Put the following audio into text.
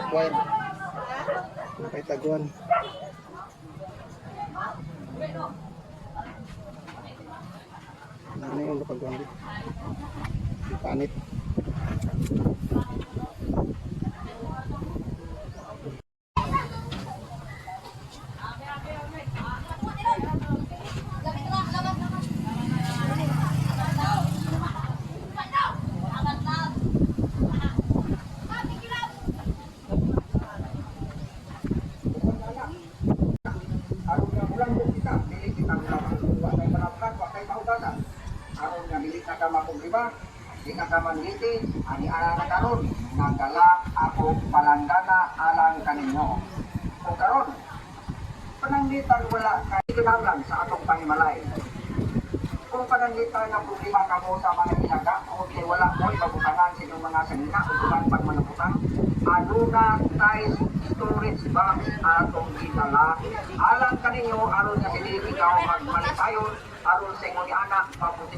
acquire. Nakaitaguan. Ano yung napagawa dito? Panit. Aron nga dili na ka makumriba, di na ka manliti, ani ana na karon, nagdala ako palanggana alang kaninyo. O karon, pananglitan wala kay kinahanglan sa atong panimalay. Kung pananglitan nga problema ka mo sa mga ilaga, o kay wala mo ipabutangan sa inyong mga sanina o kuban pag manabutang, aduna tayo storage box atong gidala alang kaninyo aron nga dili ikaw magmalitayon aron sa ingon ni anak paputi